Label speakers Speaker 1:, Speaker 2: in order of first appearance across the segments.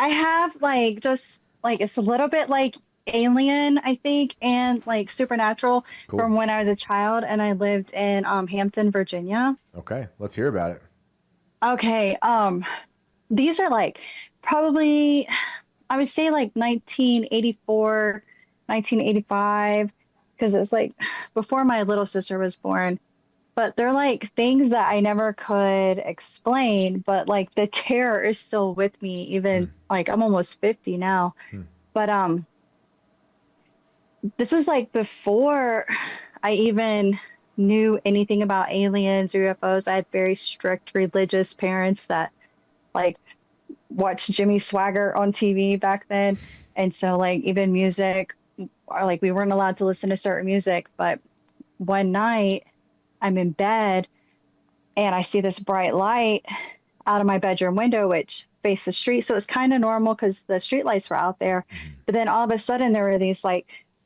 Speaker 1: I have like just like it's a little bit like alien, I think, and like supernatural
Speaker 2: Cool.
Speaker 1: from when I was a child and I lived in Hampton, Virginia.
Speaker 2: Okay, let's hear about it.
Speaker 1: Okay, these are like probably I would say like 1984, 1985, because it was like before my little sister was born. But they're like things that I never could explain, but like the terror is still with me, even
Speaker 2: Hmm.
Speaker 1: like I'm almost 50 now.
Speaker 2: Hmm.
Speaker 1: But this was like before I even knew anything about aliens or UFOs. I had very strict religious parents that like watched Jimmy Swagger on TV back then. And so like even music, or like we weren't allowed to listen to certain music. But one night I'm in bed and I see this bright light out of my bedroom window, which faced the street. So it's kind of normal because the street lights were out there.
Speaker 2: Hmm.
Speaker 1: But then all of a sudden there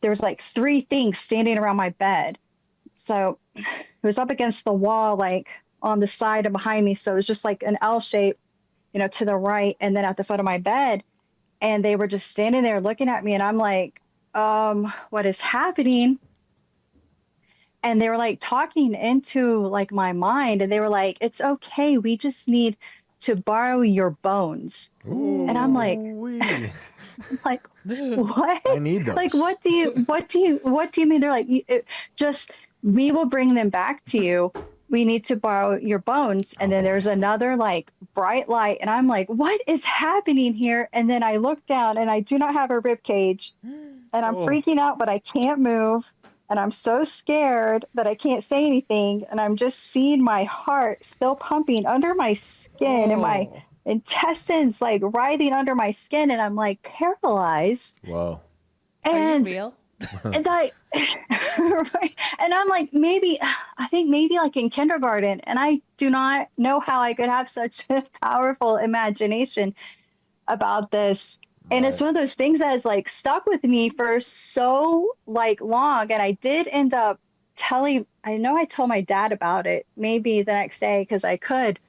Speaker 1: was like three things standing around my bed. So it was up against the wall, like on the side and behind me. So it was just like an L shape, to the right and then at the foot of my bed. And they were just standing there looking at me. And I'm like, what is happening? And they were like talking into like my mind and they were like, it's okay, we just need to borrow your bones. And I'm like,
Speaker 2: Ooh wee.
Speaker 1: like what?
Speaker 2: I need
Speaker 1: Like
Speaker 2: those.
Speaker 1: what do you mean? They're like, just we will bring them back to you, we need to borrow your bones.
Speaker 2: Oh
Speaker 1: And then
Speaker 2: boy.
Speaker 1: there's another like bright light and I'm like, what is happening here? And then I look down and I do not have a rib cage and I'm
Speaker 2: Oh.
Speaker 1: freaking out, but I can't move. And I'm so scared that I can't say anything. And I'm just seeing my heart still pumping under my skin and my
Speaker 2: Oh.
Speaker 1: intestines like writhing under my skin. And I'm like paralyzed.
Speaker 2: Whoa.
Speaker 3: Are you
Speaker 1: And
Speaker 3: real?
Speaker 1: and I right. And I'm like, maybe I think maybe like in kindergarten. And I do not know how I could have such a powerful imagination about this. And it's
Speaker 2: Right.
Speaker 1: one of those things that has like stuck with me for so like long. And I did end up I know I told my dad about it maybe the next day because I could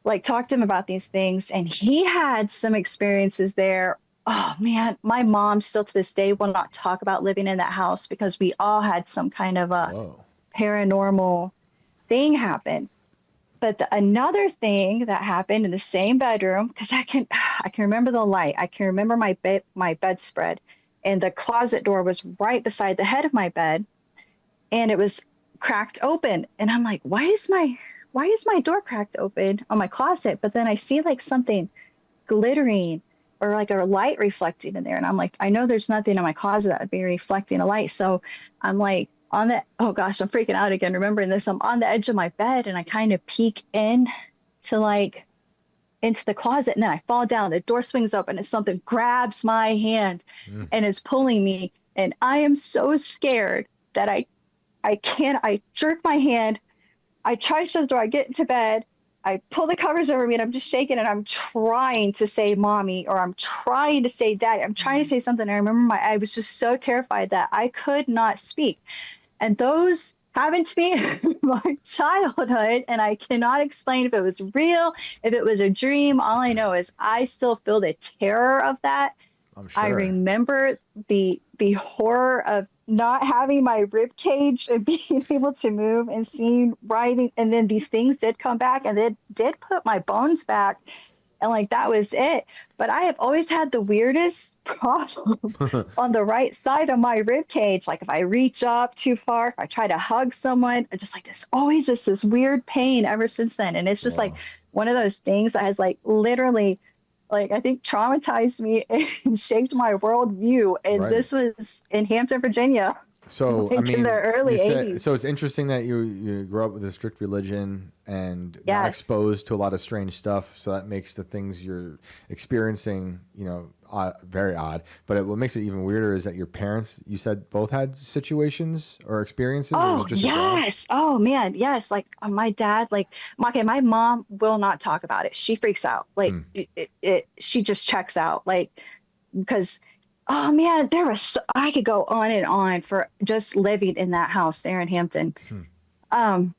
Speaker 1: like talk to him about these things. And he had some experiences there. Oh man, my mom still to this day will not talk about living in that house because we all had some kind of a
Speaker 2: Whoa.
Speaker 1: paranormal thing happen. But another thing that happened in the same bedroom, because I can remember the light. I can remember my bedspread, and the closet door was right beside the head of my bed, and it was cracked open. And I'm like, why is my door cracked open on my closet? But then I see like something glittering or like a light reflecting in there. And I'm like, I know there's nothing in my closet that would be reflecting a light. So I'm like on the, oh gosh, I'm freaking out again, remembering this. I'm on the edge of my bed and I kind of peek in to like into the closet and then I fall down. The door swings open and something grabs my hand
Speaker 2: Mm.
Speaker 1: and is pulling me. And I am so scared that I can't, I jerk my hand. I try to shut the door. I get into bed. I pull the covers over me and I'm just shaking and I'm trying to say mommy or I'm trying to say daddy. I'm trying to say something. I remember I was just so terrified that I could not speak. And those happened to me in my childhood. And I cannot explain if it was real, if it was a dream. All I know is I still feel the terror of that.
Speaker 2: I'm
Speaker 1: I
Speaker 2: sure.
Speaker 1: remember the horror of not having my rib cage and being able to move and seeing writhing, and then these things did come back and they did put my bones back, and like that was it. But I have always had the weirdest problem on the right side of my rib cage. Like if I reach up too far, if I try to hug someone, I just like this always just this weird pain ever since then. And it's just like
Speaker 2: Whoa.
Speaker 1: one of those things that has like literally like I think traumatized me and shaped my worldview. And
Speaker 2: Right.
Speaker 1: this was in Hampton, Virginia,
Speaker 2: So, I
Speaker 1: like in the
Speaker 2: mean, you
Speaker 1: early
Speaker 2: said
Speaker 1: 80s.
Speaker 2: so. It's interesting that you grew up with a strict religion and not
Speaker 1: Yes.
Speaker 2: exposed to a lot of strange stuff. So that makes the things you're experiencing, very odd. But what makes it even weirder is that your parents, you said, both had situations or experiences, or was
Speaker 1: Oh,
Speaker 2: it just your dad?
Speaker 1: yes. Oh man, yes. Like my dad, like okay, my mom will not talk about it. She freaks out. Like
Speaker 2: Hmm.
Speaker 1: she just checks out. Like because oh man, I could go on and on for just living in that house there in Hampton.
Speaker 2: Hmm.
Speaker 1: Um,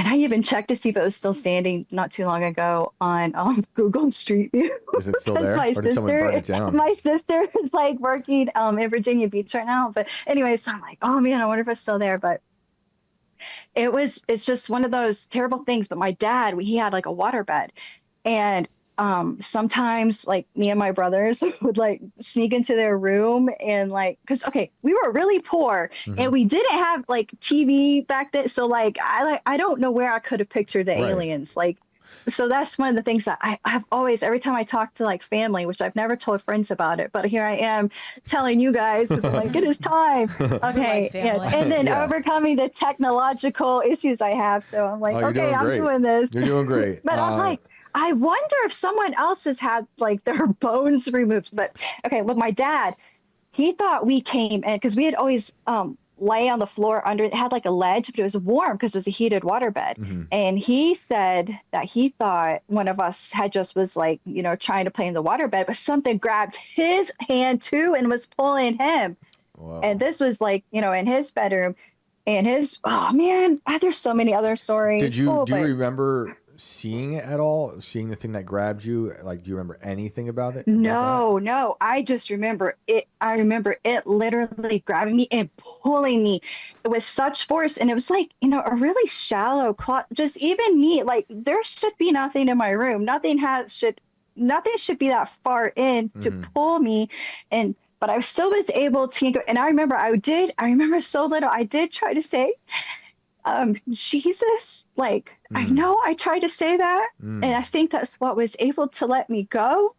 Speaker 1: And I even checked to see if it was still standing not too long ago on Google Street View.
Speaker 2: Is it still
Speaker 1: Because
Speaker 2: there, or did someone burn it down?
Speaker 1: my sister is like working in Virginia Beach right now. But anyway, so I'm like, oh man, I wonder if it's still there. But it's just one of those terrible things. But my dad, he had like a waterbed, and sometimes like me and my brothers would like sneak into their room and like, because okay, we were really poor and we didn't have like TV back then, so like I don't know where I could have pictured the aliens, like, so that's one of the things that I've always, every time I talk to like family, which I've never told friends about it, but here I am telling you guys, because I'm like, it is time. Okay. Yeah. And then overcoming the technological issues I have. So I'm like, okay, I'm doing this.
Speaker 2: You're doing great.
Speaker 1: But I'm like, I wonder if someone else has had like their bones removed. But okay, with my dad, he thought we came in because we had always lay on the floor under, it had like a ledge, but it was warm because it's a heated waterbed. And he said that he thought one of us had just was like, you know, trying to play in the waterbed, but something grabbed his hand too and was pulling him. Whoa. And this was like, you know, in his bedroom and his, oh man, there's so many other stories.
Speaker 2: Do you remember seeing it at all? Seeing the thing that grabbed you? Like, do you remember anything about it?
Speaker 1: No. I just remember it. I remember it literally grabbing me and pulling me with such force. And it was like, you know, a really shallow closet. Just even me, like there should be nothing in my room. Nothing should be that far in to pull me. But I still was able to, and I remember so little, I did try to say, Jesus, like, I know I tried to say that, and I think that's what was able to let me go.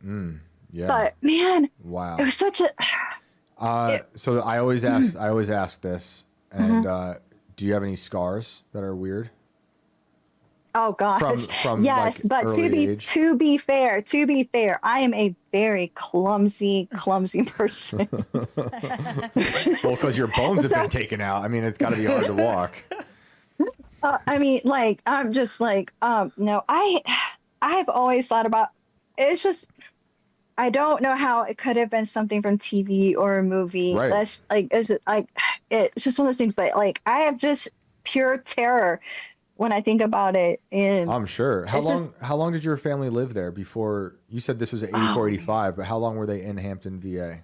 Speaker 2: Yeah.
Speaker 1: But man,
Speaker 2: wow,
Speaker 1: it was such a.
Speaker 2: So I always ask this, and do you have any scars that are weird?
Speaker 1: Oh gosh,
Speaker 2: from
Speaker 1: yes,
Speaker 2: like
Speaker 1: but to be fair, I am a very clumsy person.
Speaker 2: Well, because your bones have been taken out. I mean, it's got to be hard to walk.
Speaker 1: I mean, like, I'm just like, no, I've always thought about, it's just, I don't know how it could have been something from TV or a movie.
Speaker 2: Right.
Speaker 1: That's like, it's just one of those things, but like, I have just pure terror when I think about it. And
Speaker 2: I'm sure. How long did your family live there before? You said this was at 84, 85, but how long were they in Hampton, VA?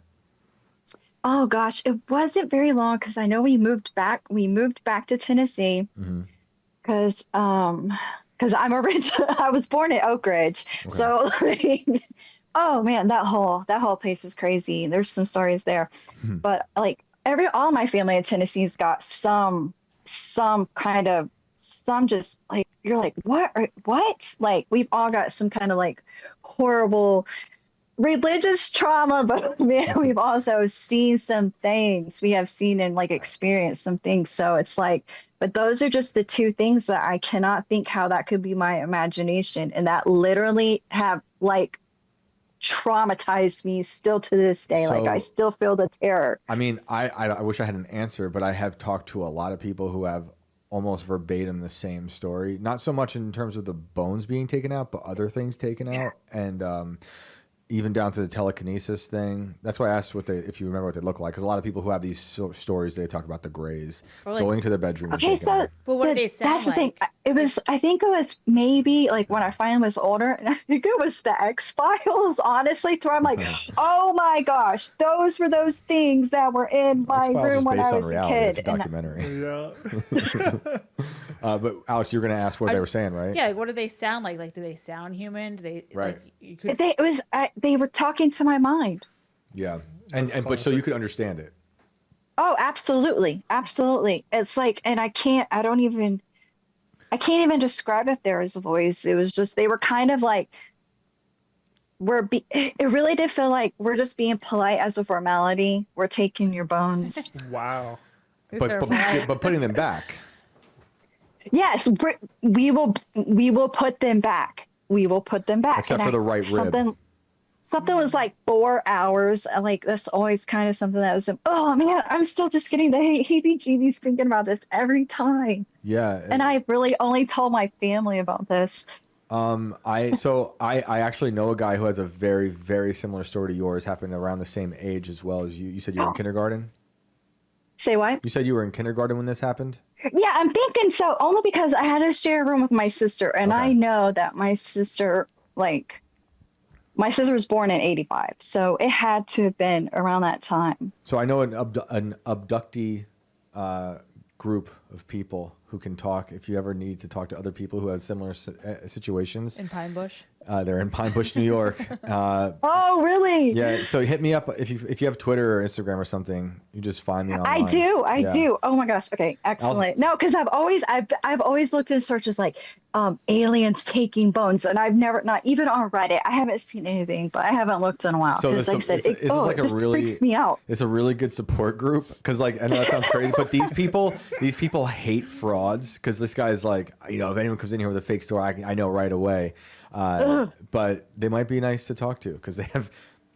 Speaker 1: Oh gosh, it wasn't very long because I know we moved back to Tennessee. Because I'm I was born in Oak Ridge. Okay. So like, oh man, that whole place is crazy. There's some stories there. But like all my family in Tennessee's got some just like, you're like, what? Like we've all got some kind of like horrible religious trauma, but man, we've also seen some things. We have seen and like experienced some things. So it's like, but those are just the two things that I cannot think how that could be my imagination, and that literally have like traumatized me still to this day. So, like I still feel the terror.
Speaker 2: I mean, I wish I had an answer, but I have talked to a lot of people who have almost verbatim the same story. Not so much in terms of the bones being taken out, but other things taken out, and even down to the telekinesis thing. That's why I asked if you remember what they look like, because a lot of people who have these stories, they talk about the grays like, going to the bedroom.
Speaker 1: Okay, so
Speaker 3: but what do they sound
Speaker 1: that's the thing. I think it was maybe like when I finally was older, and I think it was the X-Files, honestly, to where I'm like, oh my gosh, those were those things that were in my room when I was a kid.
Speaker 2: It's a documentary. Yeah. But Alex, you were going to ask what they were saying, right?
Speaker 3: Yeah. What do they sound like? Like, do they sound human? Do they
Speaker 2: right?
Speaker 3: Like,
Speaker 1: they were talking to my mind.
Speaker 2: Yeah, but so you could understand it.
Speaker 1: Oh, absolutely. It's like, and I can't even describe if there was a voice. It was just, they were kind of like, it really did feel like we're just being polite as a formality. We're taking your bones.
Speaker 4: Wow.
Speaker 2: But putting them back.
Speaker 1: Yes, we will put them back.
Speaker 2: Except for the right rib.
Speaker 1: Something was like 4 hours. Like that's always kind of something that was, oh man, I'm still just getting the heebie-jeebies thinking about this every time.
Speaker 2: Yeah.
Speaker 1: And I really only told my family about this.
Speaker 2: I actually know a guy who has a very, very similar story to yours, happened around the same age as well as you. You said you were in kindergarten?
Speaker 1: Say what?
Speaker 2: You said you were in kindergarten when this happened?
Speaker 1: Yeah, I'm thinking so only because I had to share a room with my sister, and I
Speaker 2: Okay.
Speaker 1: know that like, my sister was born in 85, so it had to have been around that time.
Speaker 2: So I know an abductee group of people who can talk. If you ever need to talk to other people who have similar situations,
Speaker 3: In Pine Bush.
Speaker 2: they're in Pine Bush, New York.
Speaker 1: Oh, really?
Speaker 2: Yeah, so hit me up if you have Twitter or Instagram or something. You just find me online.
Speaker 1: I
Speaker 2: Yeah.
Speaker 1: do. Oh my gosh. Okay, excellent. No, because I've always looked in searches like aliens taking bones, and I've never, not even on Reddit, I haven't seen anything, but I haven't looked in a while
Speaker 2: So
Speaker 1: because, like I said,
Speaker 2: this is like
Speaker 1: it
Speaker 2: a
Speaker 1: just
Speaker 2: really
Speaker 1: freaks me out.
Speaker 2: it's a really good support group because, like, I know that sounds crazy, but these people hate frauds because this guy's like, you know, if anyone comes in here with a fake story, I know right away. But they might be nice to talk to because they have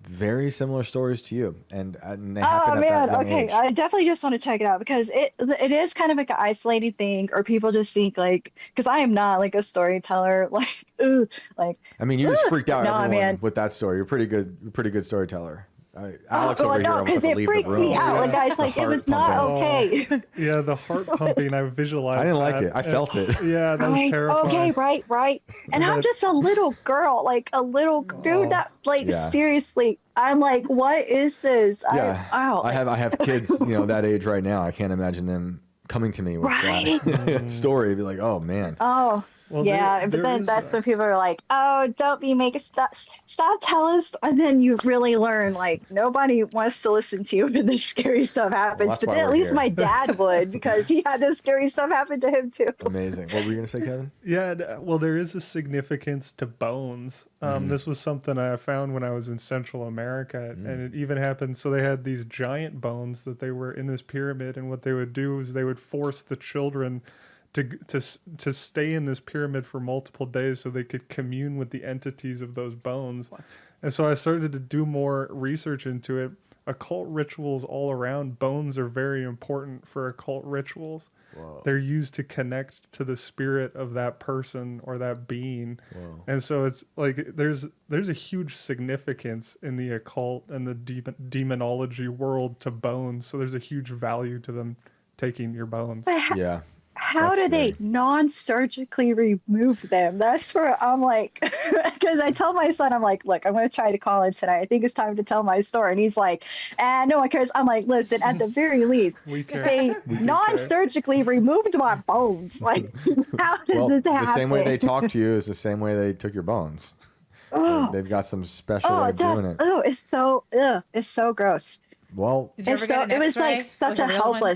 Speaker 2: very similar stories to you, and they happen
Speaker 1: Oh
Speaker 2: at
Speaker 1: man,
Speaker 2: that young
Speaker 1: okay.
Speaker 2: age.
Speaker 1: I definitely just want to check it out because it is kind of like an isolating thing, or people just think like, because I am not like a storyteller, like, ooh, like,
Speaker 2: I mean, you just freaked out
Speaker 1: no,
Speaker 2: everyone
Speaker 1: man.
Speaker 2: with that story. You're pretty good storyteller. Alex
Speaker 1: Oh,
Speaker 2: over
Speaker 1: well,
Speaker 2: here
Speaker 1: no,
Speaker 2: almost
Speaker 1: because
Speaker 2: had to
Speaker 1: it
Speaker 2: leave the
Speaker 1: freaks
Speaker 2: room.
Speaker 1: me out. Like, guys,
Speaker 2: The
Speaker 1: like, it
Speaker 2: heart
Speaker 1: was not
Speaker 2: pumping.
Speaker 1: okay.
Speaker 4: Yeah, the heart pumping. I visualized.
Speaker 2: I didn't like
Speaker 4: that.
Speaker 2: it. I felt it.
Speaker 4: Yeah, that was
Speaker 1: Right.
Speaker 4: terrifying.
Speaker 1: Okay. Right. And I'm
Speaker 4: That-
Speaker 1: just a little girl, like a little dude. That, like,
Speaker 2: Yeah.
Speaker 1: seriously, I'm like, what is this?
Speaker 2: Yeah,
Speaker 1: Wow.
Speaker 2: I have kids, you know, that age right now. I can't imagine them coming to me with
Speaker 1: Right.
Speaker 2: that story. Be like, oh man.
Speaker 1: Oh.
Speaker 4: Well,
Speaker 1: Yeah, but
Speaker 4: there
Speaker 1: then
Speaker 4: is
Speaker 1: that's
Speaker 4: a-
Speaker 1: when people are like, "Oh, don't be making stop telling us," and then you really learn like nobody wants to listen to you when the scary stuff happens.
Speaker 2: that's
Speaker 1: But
Speaker 2: why
Speaker 1: then at
Speaker 2: we're
Speaker 1: least
Speaker 2: here.
Speaker 1: my dad would because he had this scary stuff happen to him too.
Speaker 2: Amazing. What were you gonna say, Kevin?
Speaker 4: Yeah, well, there is a significance to bones. This was something I found when I was in Central America, and it even happened. So they had these giant bones that they were in this pyramid, and what they would do is they would force the children to stay in this pyramid for multiple days so they could commune with the entities of those bones. What? And so I started to do more research into it. Occult rituals all around, bones are very important for occult rituals.
Speaker 2: Whoa.
Speaker 4: They're used to connect to the spirit of that person or that being.
Speaker 2: Whoa.
Speaker 4: And so it's like there's a huge significance in the occult and the demonology world to bones. So there's a huge value to them taking your bones.
Speaker 1: But
Speaker 2: Yeah.
Speaker 1: how
Speaker 2: That's
Speaker 1: do they
Speaker 2: scary.
Speaker 1: non-surgically remove them? That's where I'm like, because I tell my son, I'm like, look, I'm going to try to call in tonight. I think it's time to tell my story. And he's like, no one cares. I'm like, listen, at the very least,
Speaker 4: We care.
Speaker 1: they
Speaker 4: We do
Speaker 1: non-surgically removed my bones. Like, how does
Speaker 2: Well,
Speaker 1: this
Speaker 2: the
Speaker 1: happen?
Speaker 2: same way they talk to you is the same way they took your bones.
Speaker 1: Oh,
Speaker 2: They've got some special way
Speaker 1: oh,
Speaker 2: of doing it.
Speaker 1: it's so gross.
Speaker 2: Well,
Speaker 3: Did you
Speaker 1: And
Speaker 3: ever
Speaker 1: so
Speaker 3: get an
Speaker 1: it was like
Speaker 3: X-ray?
Speaker 1: such
Speaker 3: Like
Speaker 1: a
Speaker 3: real one?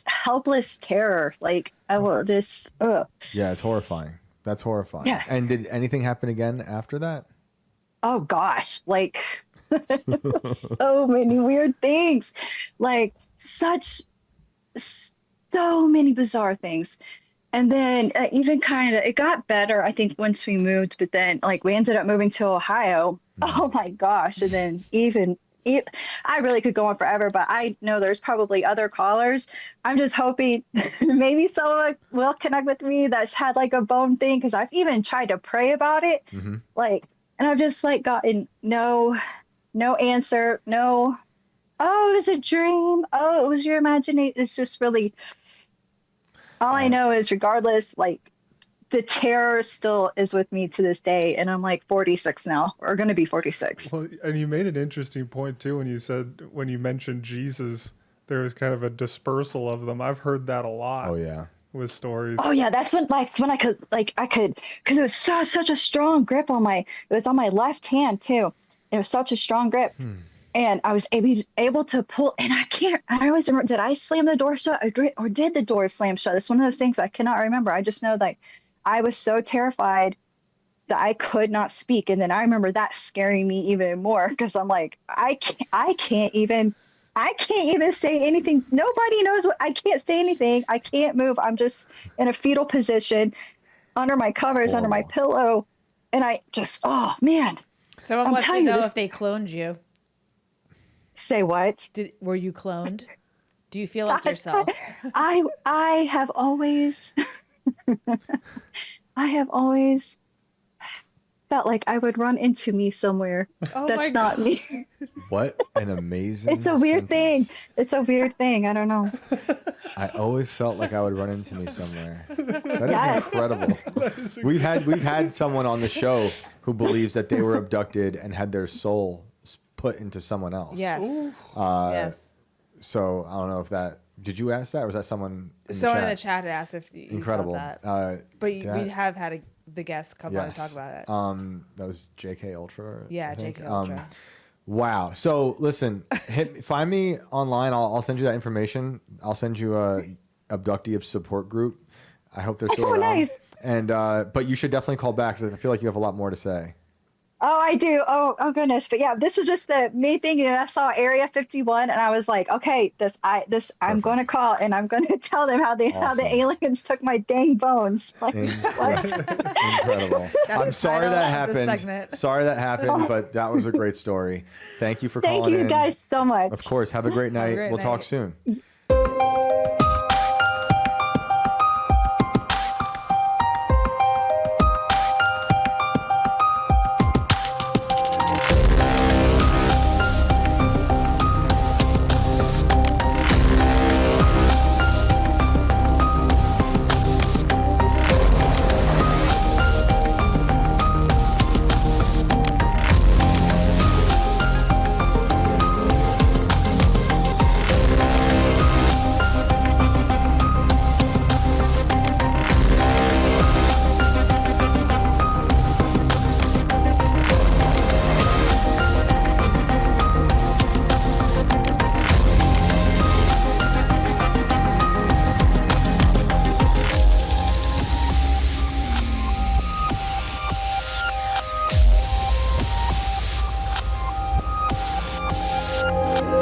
Speaker 1: helpless terror. Like I will just,
Speaker 2: yeah, it's horrifying. That's horrifying.
Speaker 1: Yes.
Speaker 2: And did anything happen again after that?
Speaker 1: oh gosh, like so many weird things, like so many bizarre things. And then even kind of it got better, I think, once we moved. But then like we ended up moving to Ohio. Oh my gosh! And then I really could go on forever, but I know there's probably other callers. I'm just hoping maybe someone will connect with me that's had like a bone thing because I've even tried to pray about it,
Speaker 2: Mm-hmm.
Speaker 1: like, and I've just like gotten no answer, no. Oh, it was a dream. Oh, it was your imagination. It's just really all I know is regardless, like the terror still is with me to this day, and I'm like 46 now, or going to be 46.
Speaker 4: Well, and you made an interesting point too when you mentioned Jesus, there was kind of a dispersal of them. I've heard that a lot.
Speaker 2: Oh yeah.
Speaker 4: With stories.
Speaker 1: Oh yeah, that's when I could because it was such a strong grip on it was on my left hand too. It was such a strong grip. And I was able to pull, and I always remember, did I slam the door shut or did the door slam shut? It's one of those things I cannot remember. I just know that I was so terrified that I could not speak. And then I remember that scaring me even more because I'm like, I can't even say anything. Nobody knows I can't say anything. I can't move. I'm just in a fetal position under my covers, under my
Speaker 2: Horrible.
Speaker 1: pillow. And I just, oh man.
Speaker 3: Someone
Speaker 1: I'm
Speaker 3: wants to
Speaker 1: telling you
Speaker 3: know
Speaker 1: this-
Speaker 3: if they cloned you.
Speaker 1: Say what?
Speaker 3: Were you cloned? Do you feel like
Speaker 1: Gosh,
Speaker 3: yourself?
Speaker 1: I have always felt like I would run into me somewhere.
Speaker 3: Oh my
Speaker 1: That's not me.
Speaker 2: What an amazing
Speaker 1: It's a weird
Speaker 2: sentence.
Speaker 1: thing. It's a weird thing. I don't know.
Speaker 2: I always felt like I would run into me somewhere. That is
Speaker 1: Yes.
Speaker 2: incredible. We've had someone on the show who believes that they were abducted and had their soul put into someone else.
Speaker 3: Yes. Yes.
Speaker 2: So I don't know if that. Did you ask that, or was that someone in
Speaker 3: Someone
Speaker 2: the
Speaker 3: in the
Speaker 2: chat?
Speaker 3: chat had asked if you
Speaker 2: Incredible.
Speaker 3: felt that. But
Speaker 2: that-
Speaker 3: we have had the guests come on and talk about it.
Speaker 2: That was JK Ultra.
Speaker 3: Yeah,
Speaker 2: I think.
Speaker 3: JK Ultra.
Speaker 2: Wow. So listen, find me online. I'll send you that information. I'll send you a abductee support group. I hope they're still
Speaker 1: Oh,
Speaker 2: around.
Speaker 1: nice.
Speaker 2: And but you should definitely call back because I feel like you have a lot more to say.
Speaker 1: Oh, I do. Oh goodness. But yeah, this was just the main thing. You know, I saw Area 51 and I was like, okay, I'm
Speaker 2: Perfect.
Speaker 1: going to call and I'm going to tell them how the
Speaker 2: Awesome.
Speaker 1: aliens took my dang bones. Like, what?
Speaker 2: Incredible.
Speaker 3: That's
Speaker 2: I'm
Speaker 3: the
Speaker 2: sorry
Speaker 3: title
Speaker 2: that
Speaker 3: of the
Speaker 2: happened.
Speaker 3: segment.
Speaker 2: Sorry that happened, but that was a great story. Thank you for
Speaker 1: Thank
Speaker 2: calling
Speaker 1: you
Speaker 2: in.
Speaker 1: guys so much.
Speaker 2: Of course. Have a great night.
Speaker 3: great
Speaker 2: We'll talk
Speaker 3: night.
Speaker 2: soon.